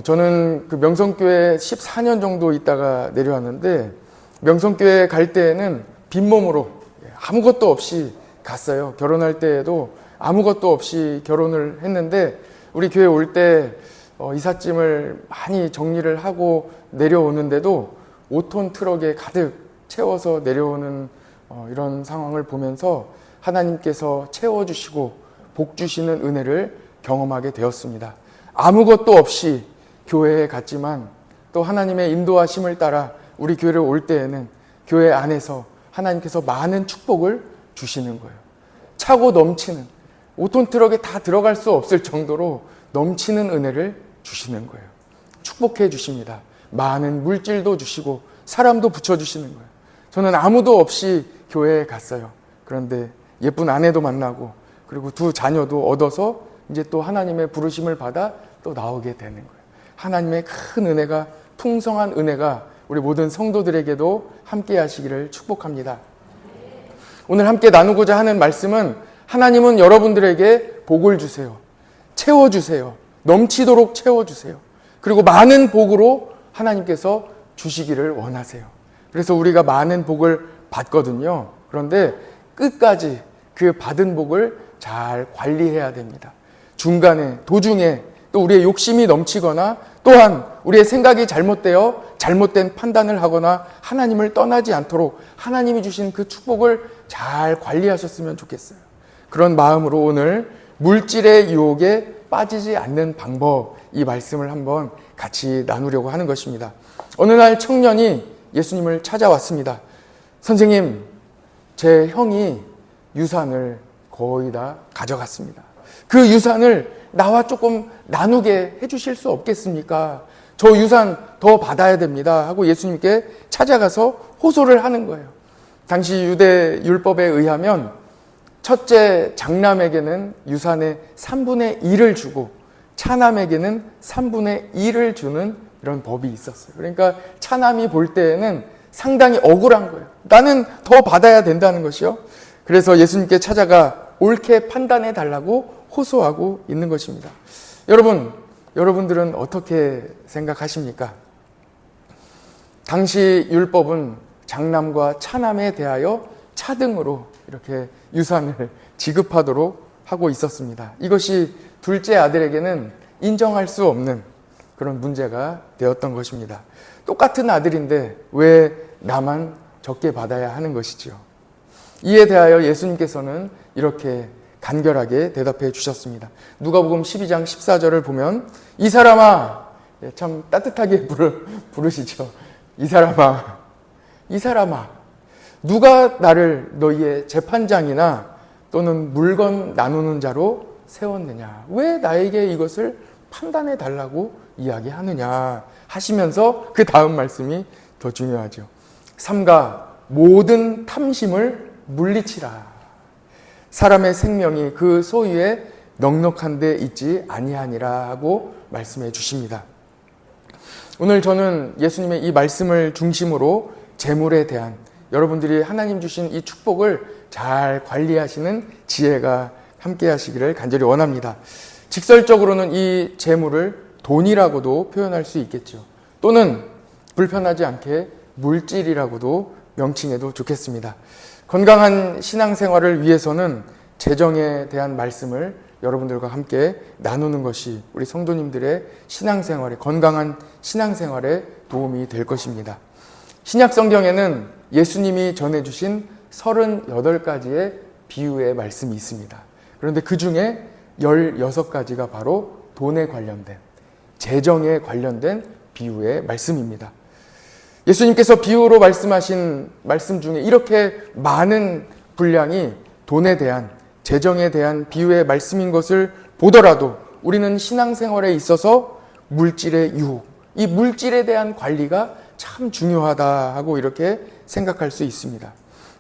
저는 그 명성교회 14년 정도 있다가 내려왔는데, 명성교회 갈 때에는 빈몸으로 아무것도 없이 갔어요. 결혼할 때에도 아무것도 없이 결혼을 했는데, 우리 교회 올 때 이삿짐을 많이 정리를 하고 내려오는데도 5톤 트럭에 가득 채워서 내려오는 이런 상황을 보면서 하나님께서 채워주시고 복 주시는 은혜를 경험하게 되었습니다. 아무것도 없이 교회에 갔지만 또 하나님의 인도하심을 따라 우리 교회를 올 때에는 교회 안에서 하나님께서 많은 축복을 주시는 거예요. 차고 넘치는, 5톤 트럭에 다 들어갈 수 없을 정도로 넘치는 은혜를 주시는 거예요. 축복해 주십니다. 많은 물질도 주시고 사람도 붙여주시는 거예요. 저는 아무도 없이 교회에 갔어요. 그런데 예쁜 아내도 만나고, 그리고 2 자녀도 얻어서 이제 또 하나님의 부르심을 받아 또 나오게 되는 거예요. 하나님의 큰 은혜가, 풍성한 은혜가 우리 모든 성도들에게도 함께 하시기를 축복합니다. 오늘 함께 나누고자 하는 말씀은, 하나님은 여러분들에게 복을 주세요. 채워주세요. 넘치도록 채워주세요. 그리고 많은 복으로 하나님께서 주시기를 원하세요. 그래서 우리가 많은 복을 받거든요. 그런데 끝까지 그 받은 복을 잘 관리해야 됩니다. 중간에, 도중에 또 우리의 욕심이 넘치거나, 또한 우리의 생각이 잘못되어 잘못된 판단을 하거나 하나님을 떠나지 않도록 하나님이 주신 그 축복을 잘 관리하셨으면 좋겠어요. 그런 마음으로 오늘 물질의 유혹에 빠지지 않는 방법, 이 말씀을 한번 같이 나누려고 하는 것입니다. 어느 날 청년이 예수님을 찾아왔습니다. 선생님, 제 형이 유산을 거의 다 가져갔습니다. 그 유산을 나와 조금 나누게 해주실 수 없겠습니까? 저 유산 더 받아야 됩니다 하고 예수님께 찾아가서 호소를 하는 거예요. 당시 유대 율법에 의하면 첫째 장남에게는 유산의 3분의 1을 주고 차남에게는 3분의 1을 주는 이런 법이 있었어요. 그러니까 차남이 볼 때에는 상당히 억울한 거예요. 나는 더 받아야 된다는 것이요. 그래서 예수님께 찾아가 옳게 판단해 달라고 호소하고 있는 것입니다. 여러분들은 어떻게 생각하십니까? 당시 율법은 장남과 차남에 대하여 차등으로 이렇게 유산을 지급하도록 하고 있었습니다. 이것이 둘째 아들에게는 인정할 수 없는 그런 문제가 되었던 것입니다. 똑같은 아들인데 왜 나만 적게 받아야 하는 것이지요? 이에 대하여 예수님께서는 이렇게 간결하게 대답해 주셨습니다. 누가복음 12장 14절을 보면, 이 사람아, 참 따뜻하게 부르시죠. 이 사람아, 누가 나를 너희의 재판장이나 또는 물건 나누는 자로 세웠느냐? 왜 나에게 이것을 판단해 달라고 이야기하느냐? 하시면서 그 다음 말씀이 더 중요하죠. 삼가 모든 탐심을 물리치라. 사람의 생명이 그 소유에 넉넉한 데 있지 아니하니라 하고 말씀해 주십니다. 오늘 저는 예수님의 이 말씀을 중심으로 재물에 대한, 여러분들이 하나님 주신 이 축복을 잘 관리하시는 지혜가 함께 하시기를 간절히 원합니다. 직설적으로는 이 재물을 돈이라고도 표현할 수 있겠죠. 또는 불편하지 않게 물질이라고도 명칭해도 좋겠습니다. 건강한 신앙생활을 위해서는 재정에 대한 말씀을 여러분들과 함께 나누는 것이 우리 성도님들의 신앙생활에, 건강한 신앙생활에 도움이 될 것입니다. 신약 성경에는 예수님이 전해주신 38가지의 비유의 말씀이 있습니다. 그런데 그 중에 16가지가 바로 돈에 관련된, 재정에 관련된 비유의 말씀입니다. 예수님께서 비유로 말씀하신 말씀 중에 이렇게 많은 분량이 돈에 대한, 재정에 대한 비유의 말씀인 것을 보더라도 우리는 신앙생활에 있어서 물질의 유혹, 이 물질에 대한 관리가 참 중요하다 하고 이렇게 생각할 수 있습니다.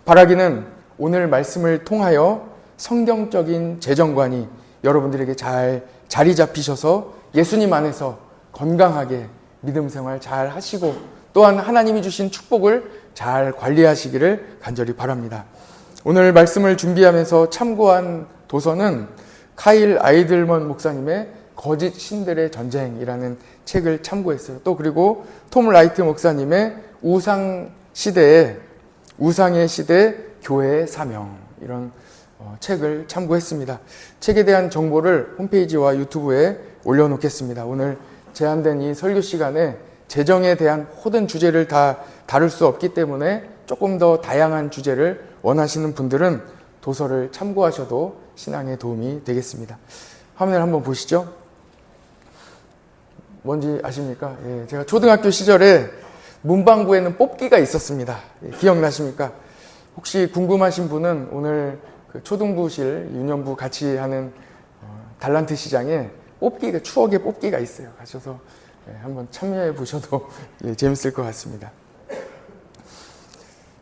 바라기는 오늘 말씀을 통하여 성경적인 재정관이 여러분들에게 잘 자리 잡히셔서 예수님 안에서 건강하게 믿음 생활 잘 하시고, 또한 하나님이 주신 축복을 잘 관리하시기를 간절히 바랍니다. 오늘 말씀을 준비하면서 참고한 도서는 카일 아이들먼 목사님의 거짓 신들의 전쟁이라는 책을 참고했어요. 또 그리고 톰 라이트 목사님의 우상의 시대 교회의 사명, 이런 책을 참고했습니다. 책에 대한 정보를 홈페이지와 유튜브에 올려놓겠습니다. 오늘 제한된 이 설교 시간에 재정에 대한 모든 주제를 다 다룰 수 없기 때문에 조금 더 다양한 주제를 원하시는 분들은 도서를 참고하셔도 신앙에 도움이 되겠습니다. 화면을 한번 보시죠. 뭔지 아십니까? 예, 제가 초등학교 시절에 문방구에는 뽑기가 있었습니다. 예, 기억나십니까? 혹시 궁금하신 분은 오늘 그 초등부실 유년부 같이 하는 달란트 시장에 뽑기가, 추억의 뽑기가 있어요. 가셔서 한번 참여해 보셔도 재밌을 것 같습니다.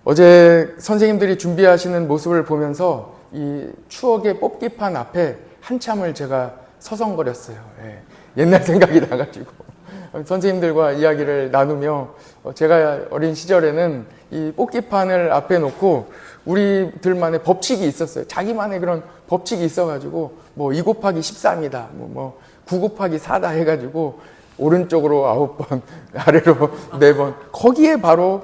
어제 선생님들이 준비하시는 모습을 보면서 이 추억의 뽑기판 앞에 한참을 제가 서성거렸어요. 옛날 생각이 나가지고 선생님들과 이야기를 나누며 제가 어린 시절에는 이 뽑기판을 앞에 놓고 우리들만의 법칙이 있었어요. 자기만의 그런 법칙이 있어가지고 뭐 2 곱하기 13이다, 뭐 9 곱하기 4다 해가지고 오른쪽으로 9번, 아래로 4번, 거기에 바로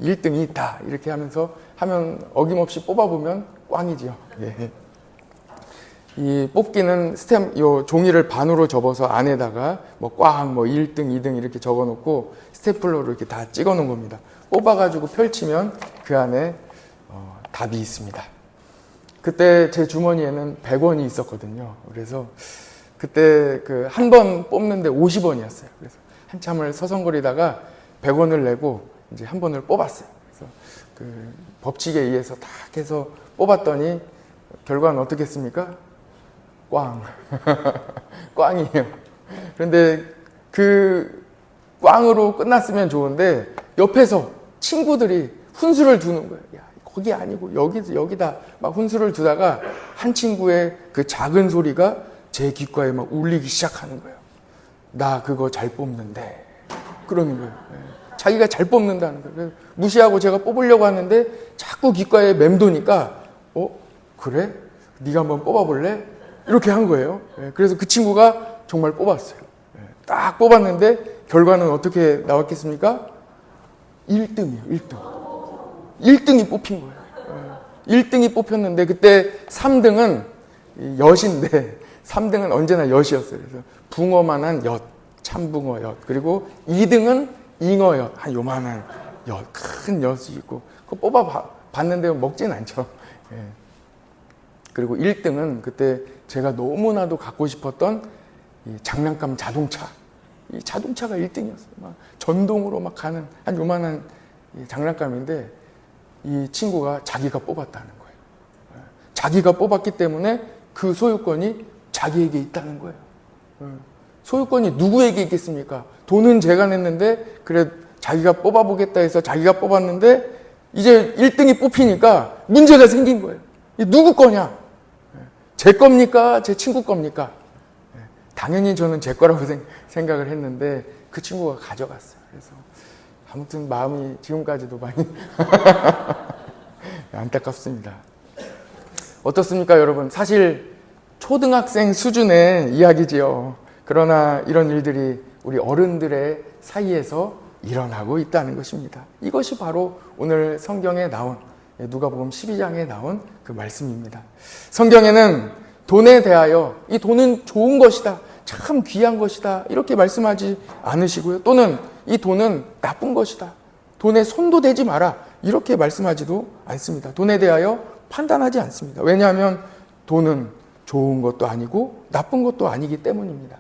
1등이 있다 이렇게 하면서 하면 어김없이 뽑아보면 꽝이죠. 예. 이 뽑기는 요 종이를 반으로 접어서 안에다가 뭐 꽝, 뭐 1등, 2등 이렇게 적어놓고 스테플러로 이렇게 다 찍어놓은 겁니다. 뽑아가지고 펼치면 그 안에 답이 있습니다. 그때 제 주머니에는 100원이 있었거든요. 그래서 그때 그 한 번 뽑는데 50원이었어요. 그래서 한참을 서성거리다가 100원을 내고 이제 한 번을 뽑았어요. 그래서 그 법칙에 의해서 딱 해서 뽑았더니 결과는 어떻겠습니까? 꽝. 꽝이에요. 그런데 그 꽝으로 끝났으면 좋은데 옆에서 친구들이 훈수를 두는 거예요. 야, 거기 아니고 여기다 막 훈수를 두다가 한 친구의 그 작은 소리가 제 귓가에 막 울리기 시작하는 거예요. 나 그거 잘 뽑는데. 그러는 거예요. 자기가 잘 뽑는다는 거예요. 무시하고 제가 뽑으려고 하는데 자꾸 귓가에 맴도니까 그래? 네가 한번 뽑아볼래? 이렇게 한 거예요. 그래서 그 친구가 정말 뽑았어요. 딱 뽑았는데 결과는 어떻게 나왔겠습니까? 1등이에요. 1등. 1등이 뽑힌 거예요. 1등이 뽑혔는데 그때 3등은 엿인데 3등은 언제나 엿이었어요. 그래서 붕어만한 엿, 참붕어 엿. 그리고 2등은 잉어 엿, 한 요만한 엿, 큰 엿이 있고 그거 뽑아봤는데 먹진 않죠. 그리고 1등은 그때 제가 너무나도 갖고 싶었던 이 장난감 자동차. 이 자동차가 1등이었어요. 막 전동으로 막 가는 한 요만한 장난감인데 이 친구가 자기가 뽑았다는 거예요. 자기가 뽑았기 때문에 그 소유권이 자기에게 있다는 거예요. 소유권이 누구에게 있겠습니까? 돈은 제가 냈는데 그래 자기가 뽑아보겠다 해서 자기가 뽑았는데 이제 1등이 뽑히니까 문제가 생긴 거예요. 이게 누구 거냐? 제 겁니까? 제 친구 겁니까? 당연히 저는 제 거라고 생각을 했는데 그 친구가 가져갔어요. 그래서 아무튼 마음이 지금까지도 많이 안타깝습니다. 어떻습니까, 여러분? 사실 초등학생 수준의 이야기지요. 그러나 이런 일들이 우리 어른들의 사이에서 일어나고 있다는 것입니다. 이것이 바로 오늘 성경에 나온 누가복음 12장에 나온 그 말씀입니다. 성경에는 돈에 대하여 이 돈은 좋은 것이다, 참 귀한 것이다 이렇게 말씀하지 않으시고요. 또는 이 돈은 나쁜 것이다, 돈에 손도 대지 마라 이렇게 말씀하지도 않습니다. 돈에 대하여 판단하지 않습니다. 왜냐하면 돈은 좋은 것도 아니고 나쁜 것도 아니기 때문입니다.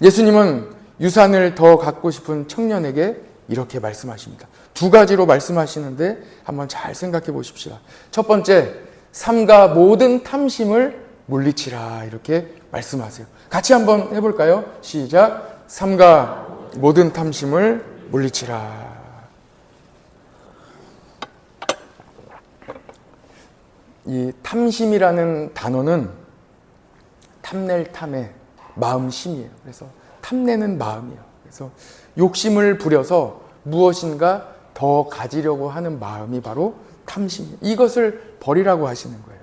예수님은 유산을 더 갖고 싶은 청년에게 이렇게 말씀하십니다. 2가지로 말씀하시는데 한번 잘 생각해 보십시다. 첫 번째, 삼가 모든 탐심을 물리치라 이렇게 말씀하세요. 같이 한번 해볼까요? 시작. 삼가 모든 탐심을 물리치라. 이 탐심이라는 단어는 탐낼 탐의 마음심이에요. 그래서 탐내는 마음이에요. 그래서 욕심을 부려서 무엇인가 더 가지려고 하는 마음이 바로 탐심이에요. 이것을 버리라고 하시는 거예요.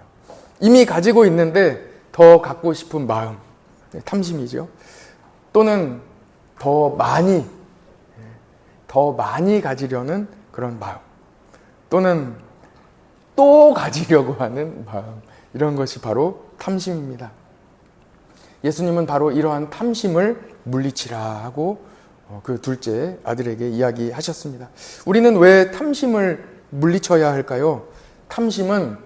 이미 가지고 있는데 더 갖고 싶은 마음, 탐심이죠. 또는 더 많이 가지려는 그런 마음. 또는 또 가지려고 하는 마음. 이런 것이 바로 탐심입니다. 예수님은 바로 이러한 탐심을 물리치라 하고 그 둘째 아들에게 이야기하셨습니다. 우리는 왜 탐심을 물리쳐야 할까요? 탐심은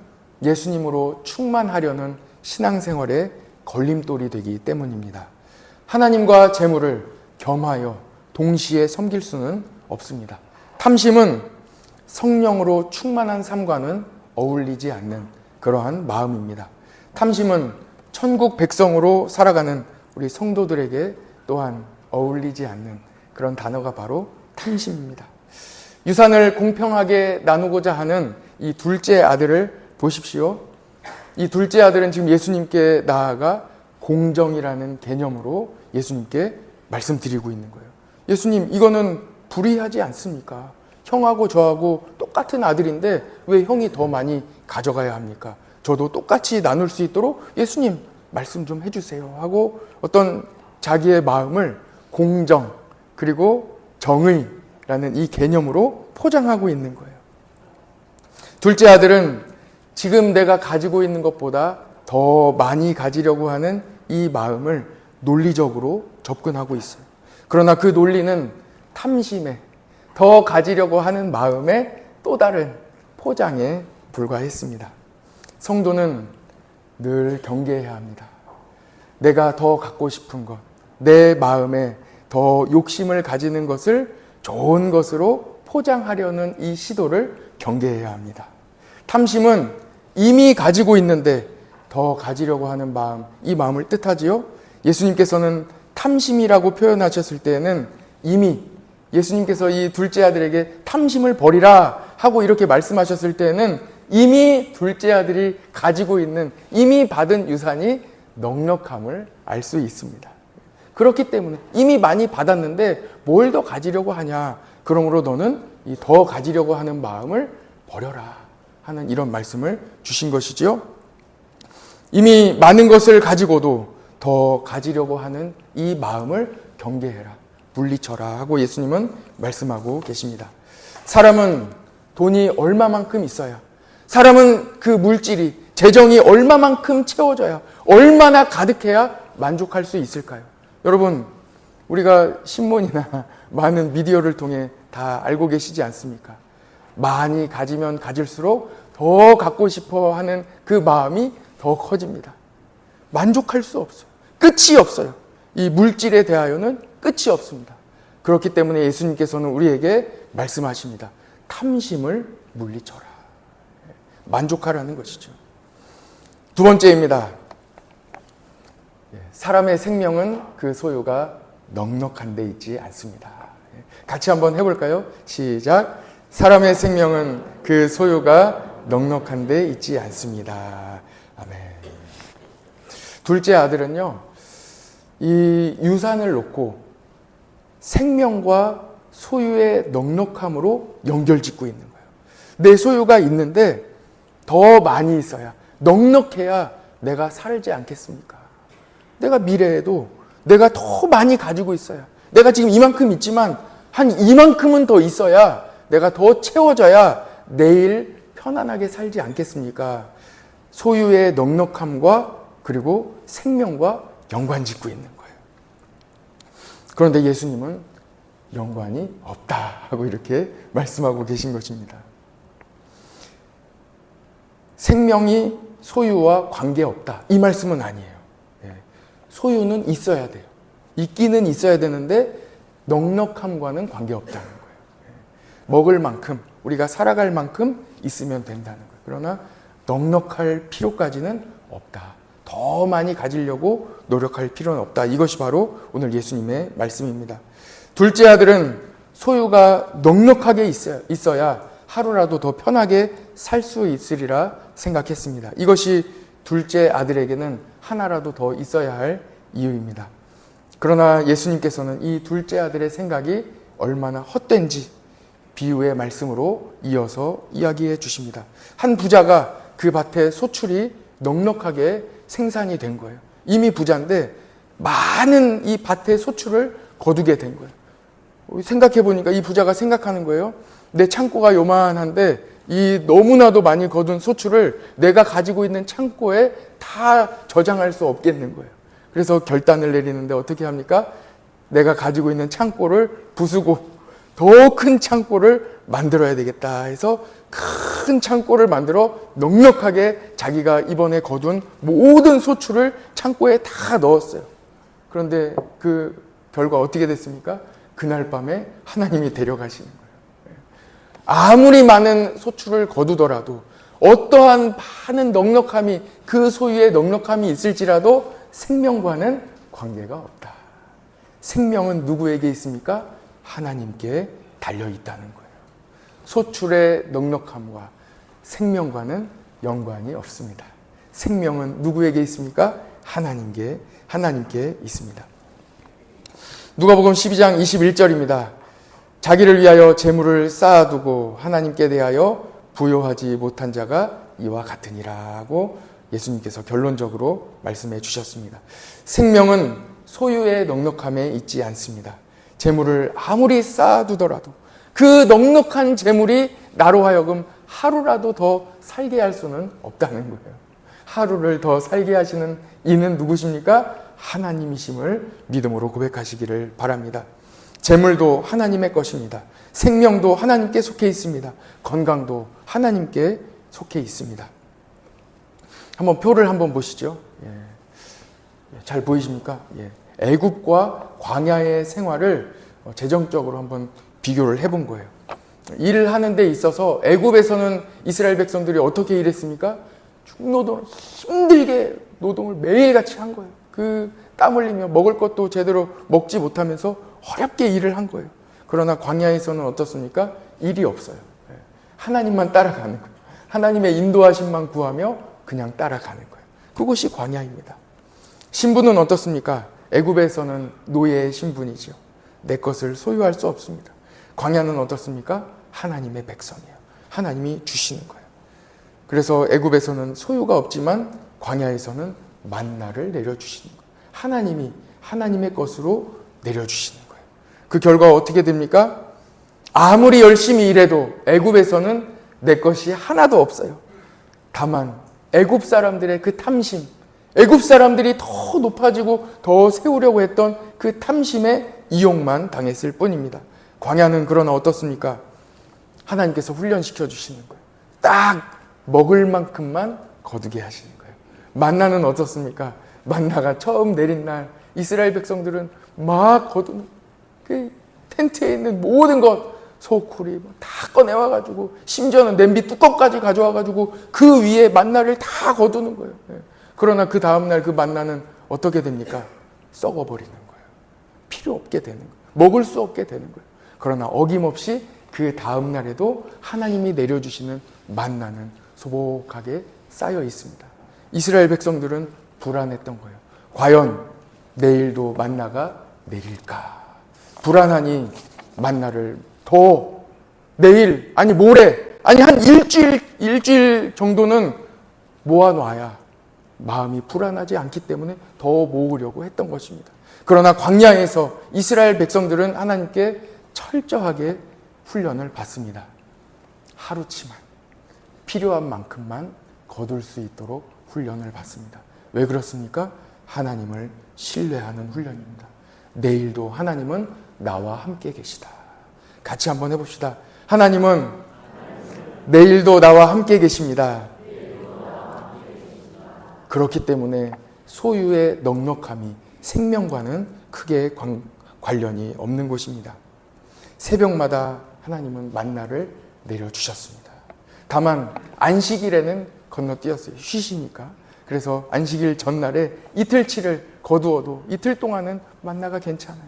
예수님으로 충만하려는 신앙생활의 걸림돌이 되기 때문입니다. 하나님과 재물을 겸하여 동시에 섬길 수는 없습니다. 탐심은 성령으로 충만한 삶과는 어울리지 않는 그러한 마음입니다. 탐심은 천국 백성으로 살아가는 우리 성도들에게 또한 어울리지 않는 그런 단어가 바로 탐심입니다. 유산을 공평하게 나누고자 하는 이 둘째 아들을 보십시오. 이 둘째 아들은 지금 예수님께 나아가 공정이라는 개념으로 예수님께 말씀드리고 있는 거예요. 예수님, 이거는 불의하지 않습니까? 형하고 저하고 똑같은 아들인데 왜 형이 더 많이 가져가야 합니까? 저도 똑같이 나눌 수 있도록 예수님 말씀 좀 해주세요 하고 어떤 자기의 마음을 공정 그리고 정의라는 이 개념으로 포장하고 있는 거예요. 둘째 아들은 지금 내가 가지고 있는 것보다 더 많이 가지려고 하는 이 마음을 논리적으로 접근하고 있어요. 그러나 그 논리는 탐심에, 더 가지려고 하는 마음의 또 다른 포장에 불과했습니다. 성도는 늘 경계해야 합니다. 내가 더 갖고 싶은 것, 내 마음에 더 욕심을 가지는 것을 좋은 것으로 포장하려는 이 시도를 경계해야 합니다. 탐심은 이미 가지고 있는데 더 가지려고 하는 마음, 이 마음을 뜻하지요. 예수님께서는 탐심이라고 표현하셨을 때에는 이미 예수님께서 이 둘째 아들에게 탐심을 버리라 하고 이렇게 말씀하셨을 때에는 이미 둘째 아들이 가지고 있는 이미 받은 유산이 넉넉함을 알 수 있습니다. 그렇기 때문에 이미 많이 받았는데 뭘 더 가지려고 하냐. 그러므로 너는 이 더 가지려고 하는 마음을 버려라 하는 이런 말씀을 주신 것이지요. 이미 많은 것을 가지고도 더 가지려고 하는 이 마음을 경계해라. 물리쳐라 하고 예수님은 말씀하고 계십니다. 사람은 돈이 얼마만큼 있어야, 사람은 그 물질이, 재정이 얼마만큼 채워져야, 얼마나 가득해야 만족할 수 있을까요? 여러분, 우리가 신문이나 많은 미디어를 통해 다 알고 계시지 않습니까? 많이 가지면 가질수록 더 갖고 싶어 하는 그 마음이 더 커집니다. 만족할 수 없어요. 끝이 없어요. 이 물질에 대하여는 끝이 없습니다. 그렇기 때문에 예수님께서는 우리에게 말씀하십니다. 탐심을 물리쳐라. 만족하라는 것이죠. 두 번째입니다. 사람의 생명은 그 소유가 넉넉한 데 있지 않습니다. 같이 한번 해볼까요? 시작. 사람의 생명은 그 소유가 넉넉한 데 있지 않습니다. 아멘. 둘째 아들은요, 이 유산을 놓고 생명과 소유의 넉넉함으로 연결짓고 있는 거예요. 내 소유가 있는데 더 많이 있어야, 넉넉해야 내가 살지 않겠습니까? 내가 미래에도 내가 더 많이 가지고 있어야, 내가 지금 이만큼 있지만 한 이만큼은 더 있어야, 내가 더 채워져야 내일 편안하게 살지 않겠습니까? 소유의 넉넉함과 그리고 생명과 연관짓고 있는 거예요. 그런데 예수님은 연관이 없다 하고 이렇게 말씀하고 계신 것입니다. 생명이 소유와 관계없다, 이 말씀은 아니에요. 소유는 있어야 돼요. 있기는 있어야 되는데 넉넉함과는 관계없다는 거예요. 먹을 만큼, 우리가 살아갈 만큼 있으면 된다는 거예요. 그러나 넉넉할 필요까지는 없다. 더 많이 가지려고 노력할 필요는 없다. 이것이 바로 오늘 예수님의 말씀입니다. 둘째 아들은 소유가 넉넉하게 있어야 하루라도 더 편하게 살 수 있으리라 생각했습니다. 이것이 둘째 아들에게는 하나라도 더 있어야 할 이유입니다. 그러나 예수님께서는 이 둘째 아들의 생각이 얼마나 헛된지 비유의 말씀으로 이어서 이야기해 주십니다. 한 부자가 그 밭에 소출이 넉넉하게 생산이 된 거예요. 이미 부자인데 많은 이 밭의 소출을 거두게 된 거예요. 생각해 보니까 이 부자가 생각하는 거예요. 내 창고가 요만한데 이 너무나도 많이 거둔 소출을 내가 가지고 있는 창고에 다 저장할 수 없겠는 거예요. 그래서 결단을 내리는데 어떻게 합니까? 내가 가지고 있는 창고를 부수고 더 큰 창고를 만들어야 되겠다 해서 큰 창고를 만들어 넉넉하게 자기가 이번에 거둔 모든 소출을 창고에 다 넣었어요. 그런데 그 결과 어떻게 됐습니까? 그날 밤에 하나님이 데려가시는 거예요. 아무리 많은 소출을 거두더라도 어떠한 많은 넉넉함이 그 소유의 넉넉함이 있을지라도 생명과는 관계가 없다. 생명은 누구에게 있습니까? 하나님께 달려있다는 거예요. 소출의 넉넉함과 생명과는 연관이 없습니다. 생명은 누구에게 있습니까? 하나님께 있습니다. 누가복음 12장 21절입니다. 자기를 위하여 재물을 쌓아두고 하나님께 대하여 부요하지 못한 자가 이와 같으니라고 예수님께서 결론적으로 말씀해 주셨습니다. 생명은 소유의 넉넉함에 있지 않습니다. 재물을 아무리 쌓아두더라도 그 넉넉한 재물이 나로 하여금 하루라도 더 살게 할 수는 없다는 거예요. 하루를 더 살게 하시는 이는 누구십니까? 하나님이심을 믿음으로 고백하시기를 바랍니다. 재물도 하나님의 것입니다. 생명도 하나님께 속해 있습니다. 건강도 하나님께 속해 있습니다. 한번 표를 한번 보시죠. 잘 보이십니까? 애굽과 광야의 생활을 재정적으로 한번 비교를 해본 거예요. 일을 하는 데 있어서 애굽에서는 이스라엘 백성들이 어떻게 일했습니까? 중노동을 힘들게 노동을 매일같이 한 거예요. 그 땀 흘리며 먹을 것도 제대로 먹지 못하면서 어렵게 일을 한 거예요. 그러나 광야에서는 어떻습니까? 일이 없어요. 하나님만 따라가는 거예요. 하나님의 인도하심만 구하며 그냥 따라가는 거예요. 그것이 광야입니다. 신분은 어떻습니까? 애굽에서는 노예의 신분이죠. 내 것을 소유할 수 없습니다. 광야는 어떻습니까? 하나님의 백성이에요. 하나님이 주시는 거예요. 그래서 애굽에서는 소유가 없지만 광야에서는 만나를 내려주시는 거예요. 하나님이 하나님의 것으로 내려주시는 거예요. 그 결과 어떻게 됩니까? 아무리 열심히 일해도 애굽에서는 내 것이 하나도 없어요. 다만 애굽 사람들의 그 탐심, 애굽 사람들이 더 높아지고 더 세우려고 했던 그 탐심에 이용만 당했을 뿐입니다. 광야는 그러나 어떻습니까? 하나님께서 훈련시켜 주시는 거예요. 딱 먹을 만큼만 거두게 하시는 거예요. 만나는 어떻습니까? 만나가 처음 내린 날 이스라엘 백성들은 막 거두는 그 텐트에 있는 모든 것, 소쿠리 다 꺼내와가지고 심지어는 냄비 뚜껑까지 가져와가지고 그 위에 만나를 다 거두는 거예요. 그러나 그 다음날 그 만나는 어떻게 됩니까? 썩어버리는 거예요. 필요 없게 되는 거예요. 먹을 수 없게 되는 거예요. 그러나 어김없이 그 다음날에도 하나님이 내려주시는 만나는 소복하게 쌓여 있습니다. 이스라엘 백성들은 불안했던 거예요. 과연 내일도 만나가 내릴까? 불안하니 만나를 더 내일, 아니 모레, 아니 한 일주일 정도는 모아놔야 마음이 불안하지 않기 때문에 더 모으려고 했던 것입니다. 그러나 광야에서 이스라엘 백성들은 하나님께 철저하게 훈련을 받습니다. 하루치만 필요한 만큼만 거둘 수 있도록 훈련을 받습니다. 왜 그렇습니까? 하나님을 신뢰하는 훈련입니다. 내일도 하나님은 나와 함께 계시다. 같이 한번 해봅시다. 하나님은 내일도 나와 함께 계십니다. 그렇기 때문에 소유의 넉넉함이 생명과는 크게 관련이 없는 것입니다. 새벽마다 하나님은 만나를 내려주셨습니다. 다만 안식일에는 건너뛰었어요. 쉬시니까. 그래서 안식일 전날에 이틀치를 거두어도 이틀 동안은 만나가 괜찮아요.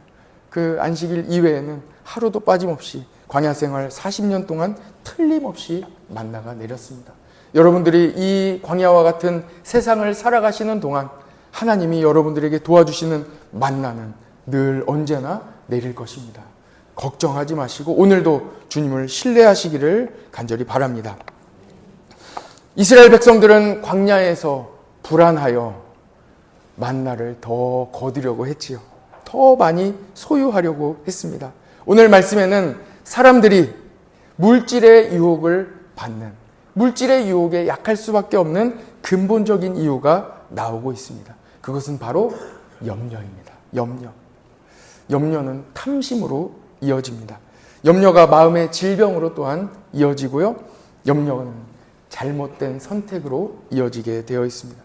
그 안식일 이외에는 하루도 빠짐없이 광야 생활 40년 동안 틀림없이 만나가 내렸습니다. 여러분들이 이 광야와 같은 세상을 살아가시는 동안 하나님이 여러분들에게 도와주시는 만나는 늘 언제나 내릴 것입니다. 걱정하지 마시고 오늘도 주님을 신뢰하시기를 간절히 바랍니다. 이스라엘 백성들은 광야에서 불안하여 만나를 더 거두려고 했지요. 더 많이 소유하려고 했습니다. 오늘 말씀에는 사람들이 물질의 유혹을 받는, 물질의 유혹에 약할 수밖에 없는 근본적인 이유가 나오고 있습니다. 그것은 바로 염려입니다. 염려는 탐심으로 이어집니다. 염려가 마음의 질병으로 또한 이어지고요. 염려는 잘못된 선택으로 이어지게 되어 있습니다.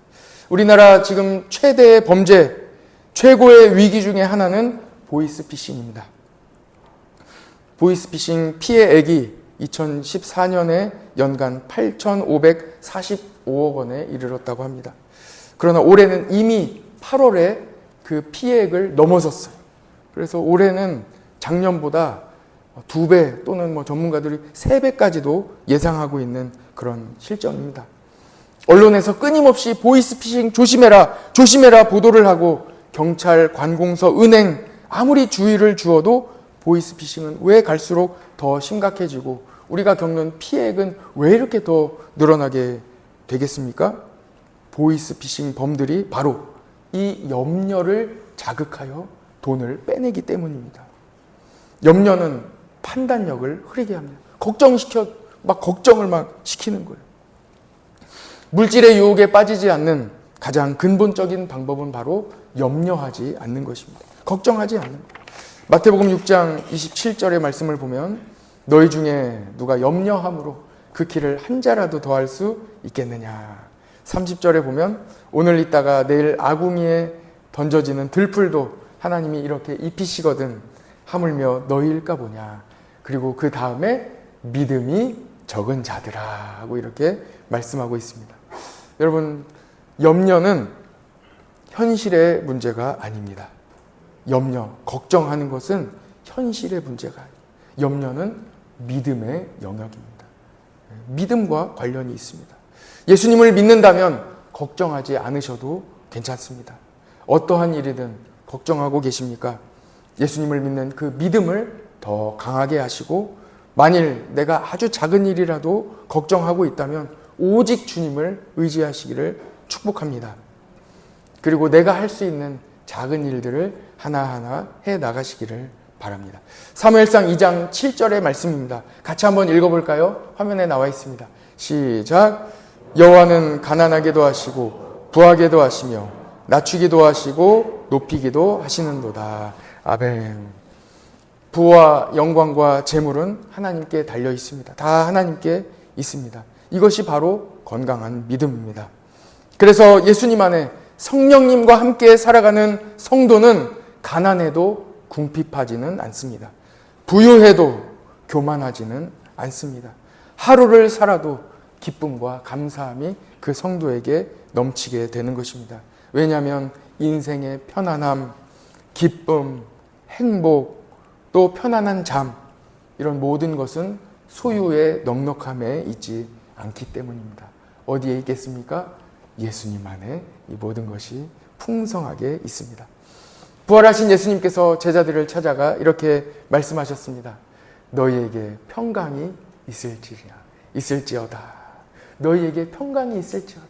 우리나라 지금 최대의 범죄, 최고의 위기 중에 하나는 보이스피싱입니다. 보이스피싱 피해액이 2014년에 연간 8,545억 원에 이르렀다고 합니다. 그러나 올해는 이미 8월에 그 피해액을 넘어섰어요. 그래서 올해는 작년보다 2배 또는 전문가들이 3배까지도 예상하고 있는 그런 실정입니다. 언론에서 끊임없이 보이스피싱 조심해라 보도를 하고 경찰, 관공서, 은행 아무리 주의를 주어도 보이스피싱은 왜 갈수록 더 심각해지고 우리가 겪는 피해액은 왜 이렇게 더 늘어나게 되겠습니까? 보이스피싱 범들이 바로 이 염려를 자극하여 돈을 빼내기 때문입니다. 염려는 판단력을 흐리게 합니다. 걱정을 막 시키는 거예요. 물질의 유혹에 빠지지 않는 가장 근본적인 방법은 바로 염려하지 않는 것입니다. 걱정하지 않는 것. 마태복음 6장 27절의 말씀을 보면 너희 중에 누가 염려함으로 그 키를 한 자라도 더할 수 있겠느냐. 30절에 보면 오늘 있다가 내일 아궁이에 던져지는 들풀도 하나님이 이렇게 입히시거든 하물며 너희일까 보냐. 그리고 그 다음에 믿음이 적은 자들아 하고 이렇게 말씀하고 있습니다. 여러분, 염려는 현실의 문제가 아닙니다. 걱정하는 것은 현실의 문제가 아닙니다. 염려는 믿음의 영역입니다. 믿음과 관련이 있습니다. 예수님을 믿는다면 걱정하지 않으셔도 괜찮습니다. 어떠한 일이든 걱정하고 계십니까? 예수님을 믿는 그 믿음을 더 강하게 하시고 만일 내가 아주 작은 일이라도 걱정하고 있다면 오직 주님을 의지하시기를 축복합니다. 그리고 내가 할 수 있는 작은 일들을 하나하나 해 나가시기를 바랍니다. 사무엘상 2장 7절의 말씀입니다. 같이 한번 읽어볼까요? 화면에 나와 있습니다. 시작. 여호와는 가난하게도 하시고 부하게도 하시며 낮추기도 하시고 높이기도 하시는도다. 아멘. 부와 영광과 재물은 하나님께 달려 있습니다. 다 하나님께 있습니다. 이것이 바로 건강한 믿음입니다. 그래서 예수님 안에 성령님과 함께 살아가는 성도는 가난해도 궁핍하지는 않습니다. 부유해도 교만하지는 않습니다. 하루를 살아도 기쁨과 감사함이 그 성도에게 넘치게 되는 것입니다. 왜냐하면 인생의 편안함, 기쁨, 행복, 또 편안한 잠, 이런 모든 것은 소유의 넉넉함에 있지 않기 때문입니다. 어디에 있겠습니까? 예수님 안에 이 모든 것이 풍성하게 있습니다. 부활하신 예수님께서 제자들을 찾아가 이렇게 말씀하셨습니다. 너희에게 평강이 있을지어다. 너희에게 평강이 있을지어다.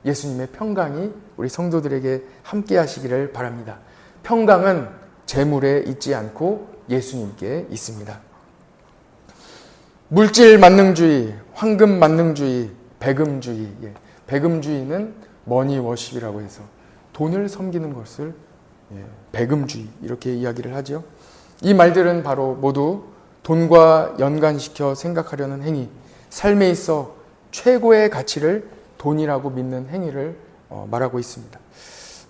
예수님의 평강이 우리 성도들에게 함께 하시기를 바랍니다. 평강은 재물에 있지 않고 예수님께 있습니다. 물질 만능주의, 황금 만능주의, 배금주의. 배금주의는 머니워십이라고 해서 돈을 섬기는 것을 배금주의 이렇게 이야기를 하죠. 이 말들은 바로 모두 돈과 연관시켜 생각하려는 행위, 삶에 있어 최고의 가치를 돈이라고 믿는 행위를 말하고 있습니다.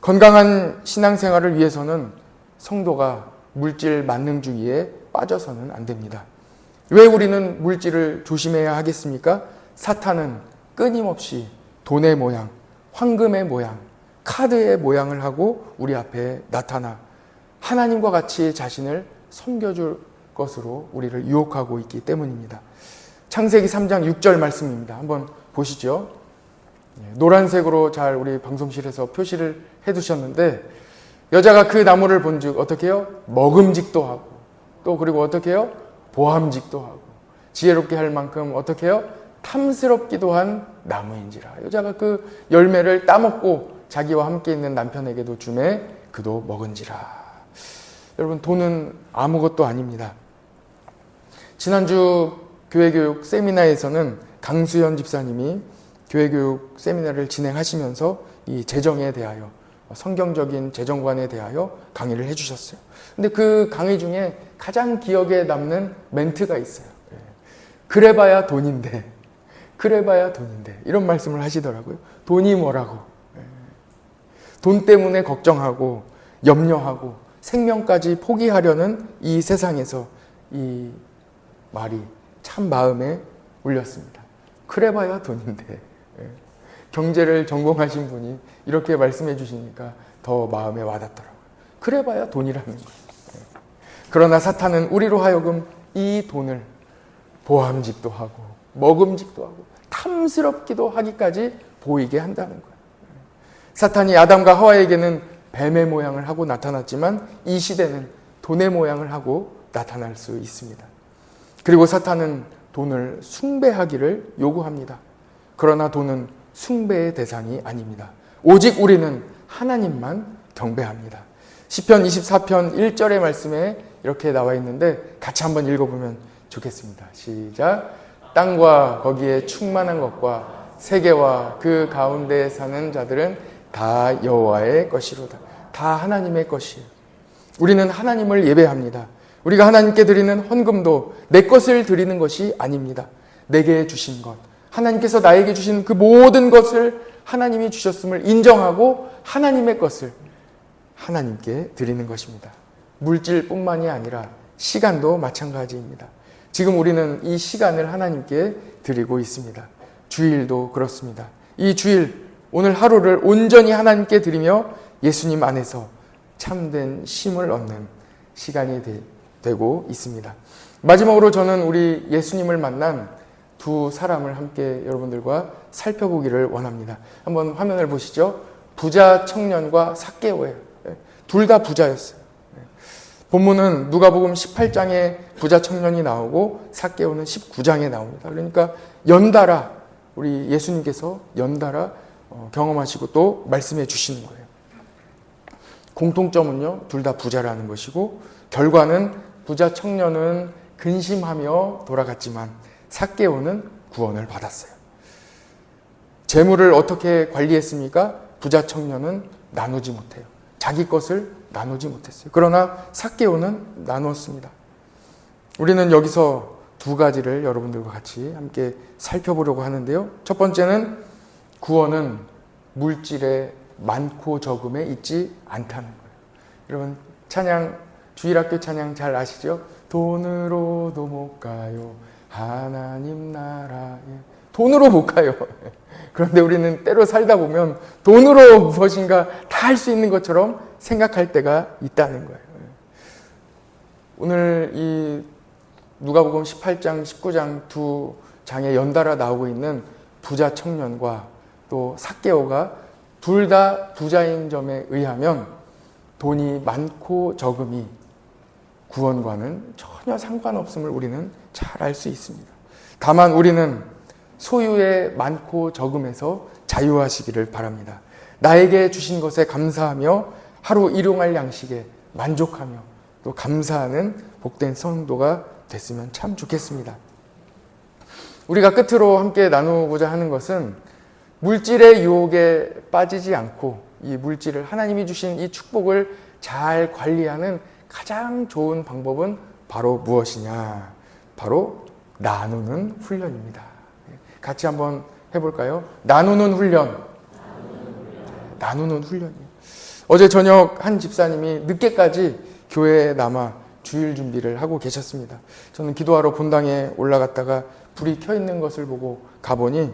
건강한 신앙생활을 위해서는 성도가 물질 만능주의에 빠져서는 안 됩니다. 왜 우리는 물질을 조심해야 하겠습니까? 사탄은 끊임없이 돈의 모양, 황금의 모양, 카드의 모양을 하고 우리 앞에 나타나 하나님과 같이 자신을 섬겨줄 것으로 우리를 유혹하고 있기 때문입니다. 창세기 3장 6절 말씀입니다. 한번 보시죠. 노란색으로 잘 우리 방송실에서 표시를 해두셨는데 여자가 그 나무를 본즉 어떻게 해요? 먹음직도 하고 또 그리고 어떻게 해요? 보함직도 하고 지혜롭게 할 만큼 어떻게 해요? 탐스럽기도 한 나무인지라. 여자가 그 열매를 따먹고 자기와 함께 있는 남편에게도 주매 그도 먹은지라. 여러분, 돈은 아무것도 아닙니다. 지난주 교회교육 세미나에서는 강수현 집사님이 교회교육 세미나를 진행하시면서 이 재정에 대하여, 성경적인 재정관에 대하여 강의를 해주셨어요. 근데 그 강의 중에 가장 기억에 남는 멘트가 있어요. 그래봐야 돈인데, 그래봐야 돈인데, 이런 말씀을 하시더라고요. 돈이 뭐라고. 돈 때문에 걱정하고 염려하고 생명까지 포기하려는 이 세상에서 이 말이 참 마음에 울렸습니다. 그래봐야 돈인데. 경제를 전공하신 분이 이렇게 말씀해 주시니까 더 마음에 와닿더라고요. 그래봐야 돈이라는 거예요. 그러나 사탄은 우리로 하여금 이 돈을 보암직도 하고 먹음직도 하고 탐스럽기도 하기까지 보이게 한다는 거예요. 사탄이 아담과 하와에게는 뱀의 모양을 하고 나타났지만 이 시대는 돈의 모양을 하고 나타날 수 있습니다. 그리고 사탄은 돈을 숭배하기를 요구합니다. 그러나 돈은 숭배의 대상이 아닙니다. 오직 우리는 하나님만 경배합니다. 시편 24편 1절의 말씀에 이렇게 나와 있는데 같이 한번 읽어보면 좋겠습니다. 시작. 땅과 거기에 충만한 것과 세계와 그 가운데에 사는 자들은 다 여호와의 것이로다. 다 하나님의 것이에요. 우리는 하나님을 예배합니다. 우리가 하나님께 드리는 헌금도 내 것을 드리는 것이 아닙니다. 내게 주신 것, 하나님께서 나에게 주신 그 모든 것을 하나님이 주셨음을 인정하고 하나님의 것을 하나님께 드리는 것입니다. 물질뿐만이 아니라 시간도 마찬가지입니다. 지금 우리는 이 시간을 하나님께 드리고 있습니다. 주일도 그렇습니다. 이 주일, 오늘 하루를 온전히 하나님께 드리며 예수님 안에서 참된 쉼을 얻는 시간이 되고 있습니다. 마지막으로 저는 우리 예수님을 만난 두 사람을 함께 여러분들과 살펴보기를 원합니다. 한번 화면을 보시죠. 부자 청년과 삭개오예요. 둘 다 부자였어요. 본문은 누가복음 18장에 부자 청년이 나오고 삭개오는 19장에 나옵니다. 그러니까 연달아 우리 예수님께서 연달아 경험하시고 또 말씀해 주시는 거예요. 공통점은요, 둘 다 부자라는 것이고 결과는 부자 청년은 근심하며 돌아갔지만 삭개오는 구원을 받았어요. 재물을 어떻게 관리했습니까? 부자 청년은 나누지 못해요. 자기 것을 나누지 못했어요. 그러나 삭개오는 나누었습니다. 우리는 여기서 두 가지를 여러분들과 같이 함께 살펴보려고 하는데요. 첫 번째는 구원은 물질의 많고 적음에 있지 않다는 거예요. 여러분 찬양, 주일학교 찬양 잘 아시죠? 돈으로도 못 가요 하나님 나라에. 돈으로 못 가요. 그런데 우리는 때로 살다 보면 돈으로 무엇인가 다 할 수 있는 것처럼 생각할 때가 있다는 거예요. 오늘 이 누가복음 18장, 19장 두 장에 연달아 나오고 있는 부자 청년과 또 삭개오가 둘 다 부자인 점에 의하면 돈이 많고 적음이 구원과는 전혀 상관없음을 우리는 잘 알 수 있습니다. 다만 우리는 소유의 많고 적음에서 자유하시기를 바랍니다. 나에게 주신 것에 감사하며 하루 일용할 양식에 만족하며 또 감사하는 복된 성도가 됐으면 참 좋겠습니다. 우리가 끝으로 함께 나누고자 하는 것은 물질의 유혹에 빠지지 않고 이 물질을, 하나님이 주신 이 축복을 잘 관리하는 가장 좋은 방법은 바로 무엇이냐? 바로 나누는 훈련입니다. 같이 한번 해볼까요? 나누는 훈련. 나누는 훈련이요. 어제 저녁 한 집사님이 늦게까지 교회에 남아 주일 준비를 하고 계셨습니다. 저는 기도하러 본당에 올라갔다가 불이 켜 있는 것을 보고 가보니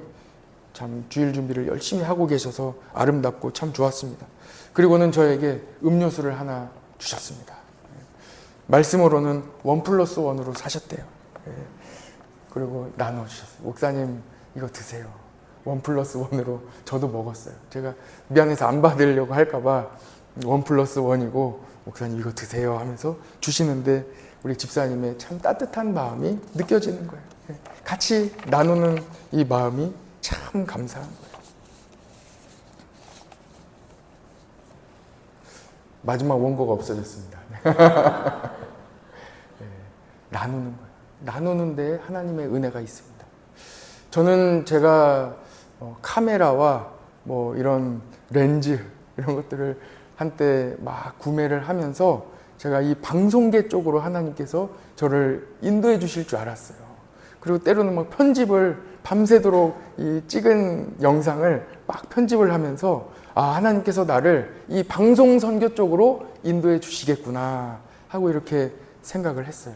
참 주일 준비를 열심히 하고 계셔서 아름답고 참 좋았습니다. 그리고는 저에게 음료수를 하나 주셨습니다. 말씀으로는 1+1으로 사셨대요. 그리고 나눠주셨어요. 목사님 이거 드세요. 1+1으로 저도 먹었어요. 제가 미안해서 안 받으려고 할까봐 1+1이고 목사님 이거 드세요 하면서 주시는데 우리 집사님의 참 따뜻한 마음이 느껴지는 거예요. 같이 나누는 이 마음이 참 감사한 거예요. 마지막 원고가 없어졌습니다. 나누는 거예요. 나누는 데 하나님의 은혜가 있습니다. 저는 제가 카메라와 뭐 이런 렌즈 이런 것들을 한때 막 구매를 하면서 제가 이 방송계 쪽으로 하나님께서 저를 인도해 주실 줄 알았어요. 그리고 때로는 막 편집을 밤새도록 이 찍은 영상을 막 편집을 하면서 하나님께서 나를 이 방송 선교 쪽으로 인도해 주시겠구나 하고 이렇게 생각을 했어요.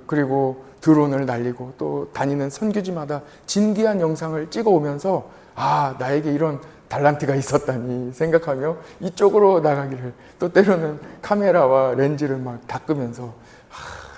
그리고 드론을 날리고 또 다니는 선교지마다 진귀한 영상을 찍어 오면서 나에게 이런 달란트가 있었다니 생각하며 이쪽으로 나가기를, 또 때로는 카메라와 렌즈를 막 닦으면서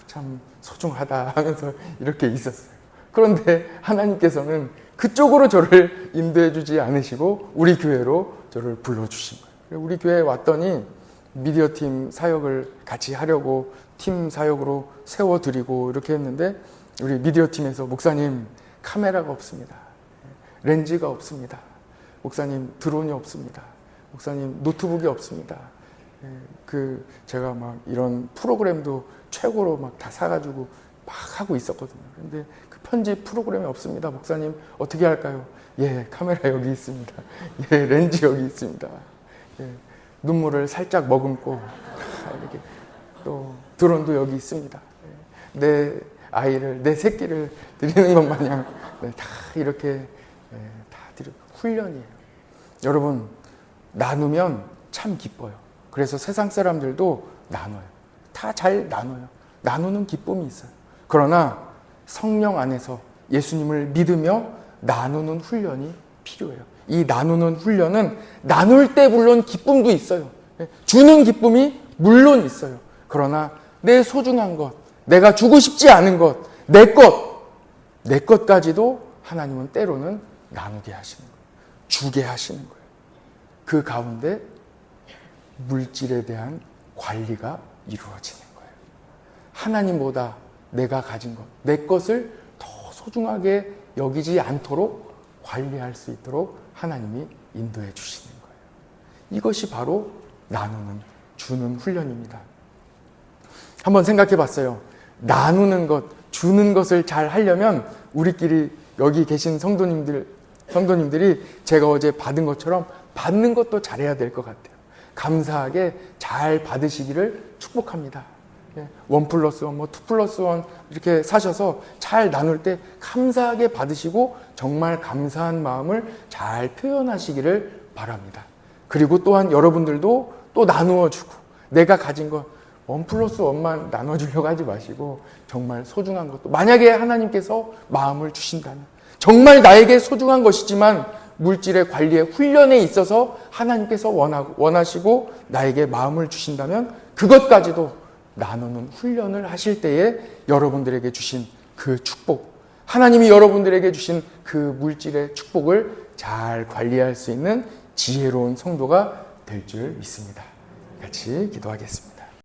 참 소중하다 하면서 이렇게 있었어요. 그런데 하나님께서는 그쪽으로 저를 인도해 주지 않으시고 우리 교회로 저를 불러주신 거예요. 우리 교회에 왔더니 미디어 팀 사역을 같이 하려고 팀 사역으로 세워드리고 이렇게 했는데, 우리 미디어 팀에서 목사님 카메라가 없습니다. 렌즈가 없습니다. 목사님 드론이 없습니다. 목사님 노트북이 없습니다. 제가 막 이런 프로그램도 최고로 막 다 사가지고 막 하고 있었거든요. 근데 그 편집 프로그램이 없습니다. 목사님 어떻게 할까요? 카메라 여기 있습니다. 렌즈 여기 있습니다. 눈물을 살짝 머금고 이렇게 또 드론도 여기 있습니다. 내 아이를, 내 새끼를 드리는 것 마냥 다 이렇게 다 드리고 훈련이에요. 여러분, 나누면 참 기뻐요. 그래서 세상 사람들도 나눠요. 다 잘 나눠요. 나누는 기쁨이 있어요. 그러나 성령 안에서 예수님을 믿으며 나누는 훈련이 필요해요. 이 나누는 훈련은 나눌 때 물론 기쁨도 있어요. 주는 기쁨이 물론 있어요. 그러나 내 소중한 것, 내가 주고 싶지 않은 것, 내 것까지도 하나님은 때로는 나누게 하시는 거예요. 주게 하시는 거예요. 그 가운데 물질에 대한 관리가 이루어지는 거예요. 하나님보다 내가 가진 것, 내 것을 더 소중하게 여기지 않도록 관리할 수 있도록 하나님이 인도해 주시는 거예요. 이것이 바로 나누는, 주는 훈련입니다. 한번 생각해 봤어요. 나누는 것, 주는 것을 잘 하려면 우리끼리 여기 계신 성도님들이 제가 어제 받은 것처럼 받는 것도 잘해야 될 것 같아요. 감사하게 잘 받으시기를 축복합니다. 1+1, 2+1 이렇게 사셔서 잘 나눌 때 감사하게 받으시고 정말 감사한 마음을 잘 표현하시기를 바랍니다. 그리고 또한 여러분들도 또 나누어 주고, 내가 가진 것 1+1만 나눠주려고 하지 마시고 정말 소중한 것도, 만약에 하나님께서 마음을 주신다면, 정말 나에게 소중한 것이지만 물질의 관리의 훈련에 있어서 하나님께서 원하시고 나에게 마음을 주신다면 그것까지도 나누는 훈련을 하실 때에 여러분들에게 주신 그 축복, 하나님이 여러분들에게 주신 그 물질의 축복을 잘 관리할 수 있는 지혜로운 성도가 될 줄 믿습니다. 같이 기도하겠습니다.